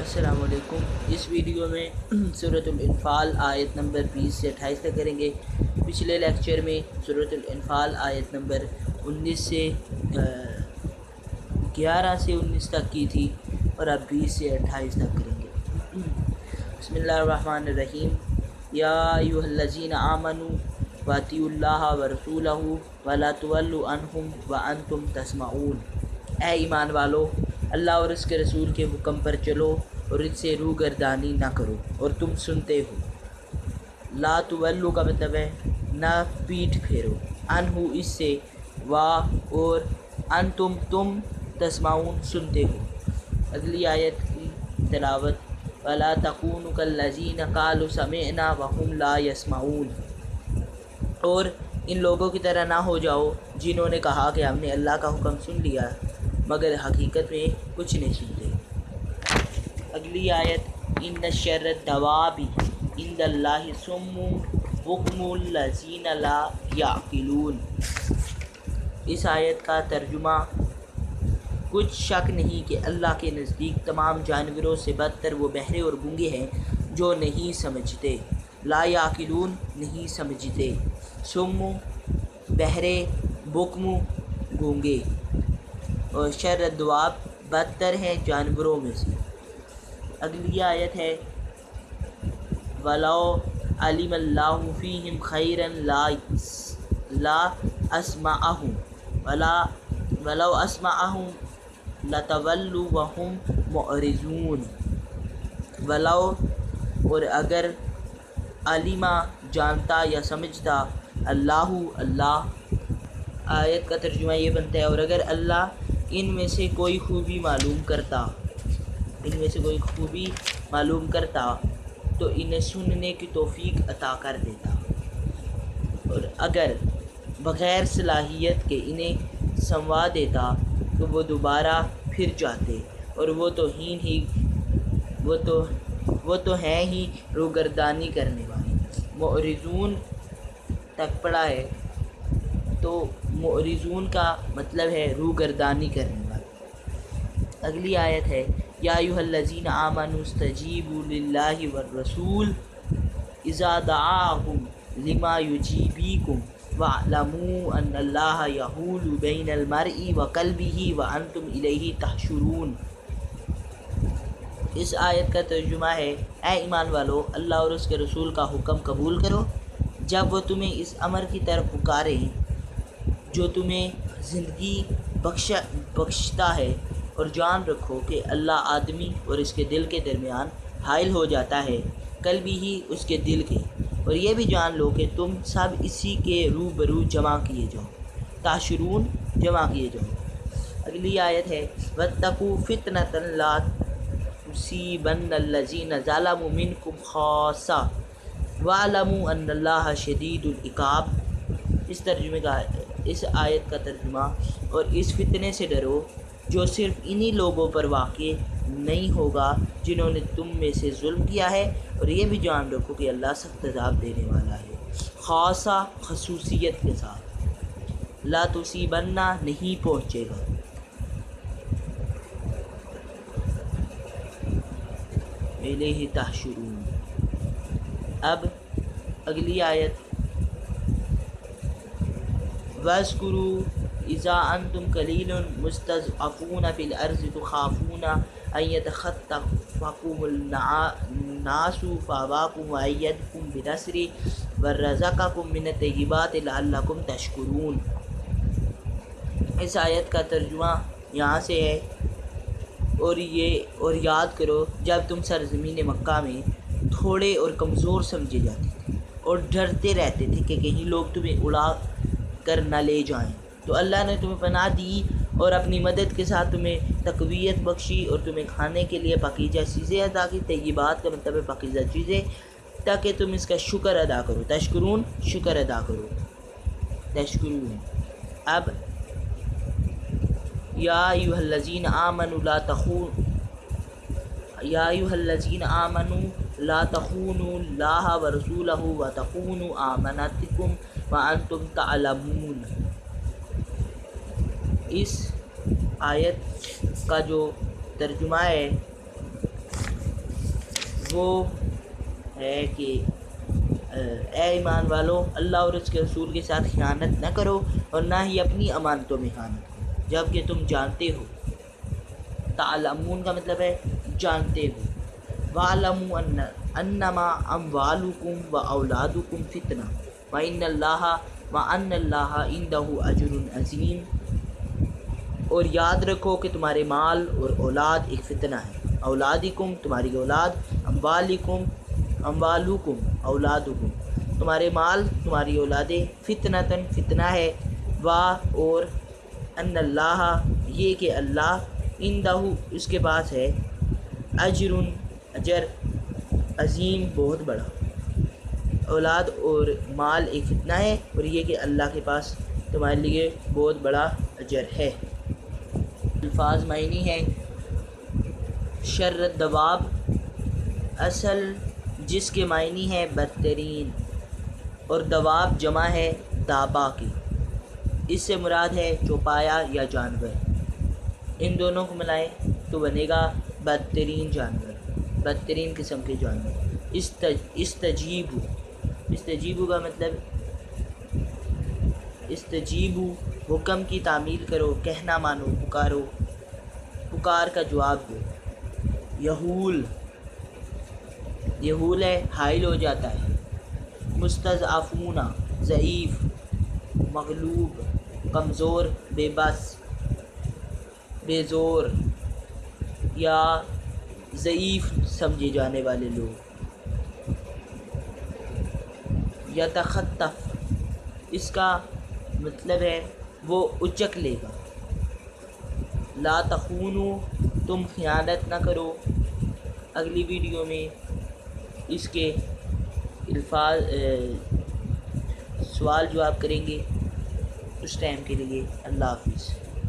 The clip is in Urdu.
السلام علیکم۔ اس ویڈیو میں سورۃ الانفال آیت نمبر 20 سے 28 تک کریں گے۔ پچھلے لیکچر میں سورۃ الانفال آیت نمبر 19 سے 11 سے 19 تک کی تھی اور اب 20 سے 28 تک کریں گے۔ بسم اللہ الرحمن الرحیم۔ یا ایھا الذین آمنوا واطیعوا اللہ ورسولہ ولا تولوا عنہم وانتم تسمعون۔ اے ایمان والو، اللہ اور اس کے رسول کے حکم پر چلو اور ان سے روگردانی نہ کرو اور تم سنتے ہو۔ لا تولو کا مطلب ہے نہ پیٹھ پھیرو، انہو اس سے، وا اور، انتم تم، تسمعون سنتے ہو۔ اگلی آیت کی تلاوت ولا تکونوا کالذین قالوا سمعنا وهم لا يسمعون۔ اور ان لوگوں کی طرح نہ ہو جاؤ جنہوں نے کہا کہ ہم نے اللہ کا حکم سن لیا مگر حقیقت میں کچھ نہیں سنتے۔ اگلی آیت ان شر الدواب عند اللہ صم بکم الذین لا یعقلون۔ اس آیت کا ترجمہ کچھ شک نہیں کہ اللہ کے نزدیک تمام جانوروں سے بدتر وہ بہرے اور گونگے ہیں جو نہیں سمجھتے۔ لا یعقلون نہیں سمجھتے، صم بہرے، بکم گونگے، اور شر الدواب بدتر ہیں جانوروں میں سے۔ اگلی آیت ہے وَلَوْ عَلِمَ اللَّهُ فِيهِمْ خَيْرًا لَا أَسْمَعَهُمْ وَلَوْ أَسْمَعَهُمْ لَتَوَلُّوا وَهُمْ مُعْرِضُونَ۔ وَلَوْ اور اگر، عَلِمَ جانتا یا سمجھتا، اللہ آیت کا ترجمہ یہ بنتا ہے اور اگر اللہ ان میں سے کوئی خوبی معلوم کرتا تو انہیں سننے کی توفیق عطا کر دیتا، اور اگر بغیر صلاحیت کے انہیں سموا دیتا تو وہ دوبارہ پھر جاتے، اور وہ تو ہیں ہی روگردانی کرنے والے۔ معرضون تک پڑا ہے تو معرضون کا مطلب ہے روگردانی کرنے والے۔ اگلی آیت ہے یا ایھا الذین آمنوا استجیبوا للہ والرسول اذا دعاکم لما یحییکم واعلموا ان اللہ یحول بین المرء وقلبہ وانتم الیہ تحشرون۔ اس آیت کا ترجمہ ہے اے ایمان والو، اللہ اور اس کے رسول کا حکم قبول کرو جب وہ تمہیں اس امر کی طرف پکاریں جو تمہیں زندگی بخشتا ہے، اور جان رکھو کہ اللہ آدمی اور اس کے دل کے درمیان حائل ہو جاتا ہے، قلبی ہی اس کے دل کے، اور یہ بھی جان لو کہ تم سب اسی کے روبرو جمع کیے جاؤ، تحشرون جمع کیے جاؤ۔ اگلی آیت ہے واتقوا فتنة لا تصیبن الذین ظلموا منکم خاصہ واعلموا ان اللہ شدید العقاب۔ اس آیت کا ترجمہ اور اس فتنے سے ڈرو جو صرف انہی لوگوں پر واقع نہیں ہوگا جنہوں نے تم میں سے ظلم کیا ہے، اور یہ بھی جان رکھو کہ اللہ سخت عذاب دینے والا ہے۔ خاصہ خصوصیت کے ساتھ، لا تصیبن نہیں پہنچے گا۔ الیہ تحشرون۔ اب اگلی آیت وَاذْكُرُوا اذا انتم قلیل مستضعفون فی الارض تخافون ان یتخطفکم الناس فآواکم وأیدکم بنصرہ ورزقکم من الطیبات لعلکم تشکرون۔ اس آیت کا ترجمہ یہاں سے ہے اور یاد کرو جب تم سرزمین مکہ میں تھوڑے اور کمزور سمجھے جاتے تھے اور ڈرتے رہتے تھے کہ کہیں لوگ تمہیں اڑا کر نہ لے جائیں، تو اللہ نے تمہیں پناہ دی اور اپنی مدد کے ساتھ تمہیں تقویت بخشی اور تمہیں کھانے کے لیے پاکیزہ چیزیں عطا کی۔ طیبات کا مطلب ہے پاکیزہ چیزیں، تاکہ تم اس کا شکر ادا کرو۔ تشکرون شکر ادا کرو، تشکرون۔ اب یا ایھا الذین آمنوا لا تخونوا اللہ ورسولہ وتخونوا اماناتکم وانتم تعلمون۔ اس آیت کا جو ترجمہ ہے وہ ہے کہ اے ایمان والو، اللہ اور اس کے رسول کے ساتھ خیانت نہ کرو اور نہ ہی اپنی امانتوں میں خیانت کرو جب کہ تم جانتے ہو۔ تعلمون کا مطلب ہے جانتے ہو۔ وَاعْلَمُوا أَنَّمَا أَمْوَالُكُمْ وَأَوْلَادُكُمْ فِتْنَةٌ وَأَنَّ اللَّهَ عِندَهُ أَجْرٌ عَظِيمٌ، اور یاد رکھو کہ تمہارے مال اور اولاد ایک فتنہ ہے۔ اولادکم تمہاری اولاد، اموالکم اولادکم تمہارے مال تمہاری اولادیں، فتنتاً فتنہ ہے، اور ان اللہ یہ کہ اللہ عندہ اس کے پاس ہے، اجر عظیم بہت بڑا۔ اولاد اور مال ایک فتنہ ہے، اور یہ کہ اللہ کے پاس تمہارے لیے بہت بڑا اجر ہے۔ الفاظ معنی ہے شر الدواب، اصل جس کے معنی ہے بدترین، اور دواب جمع ہے دابا کی، اس سے مراد ہے چوپایا یا جانور۔ ان دونوں کو ملائیں تو بنے گا بدترین جانور، بدترین قسم کے جانور۔ استجیبو کا مطلب استجیبو حکم کی تعمیل کرو، کہنا مانو، پکارو، پکار کا جواب دو۔ یہول ہے حائل ہو جاتا ہے۔ مستضعفون ضعیف، مغلوب کمزور، بے بس، بے زور یا ضعیف سمجھے جانے والے لوگ۔ یتخطف اس کا مطلب ہے وہ اچک لے گا۔ لا تخونوا تم خیانت نہ کرو۔ اگلی ویڈیو میں اس کے الفاظ سوال جواب کریں گے۔ اس ٹائم کے لیے اللہ حافظ۔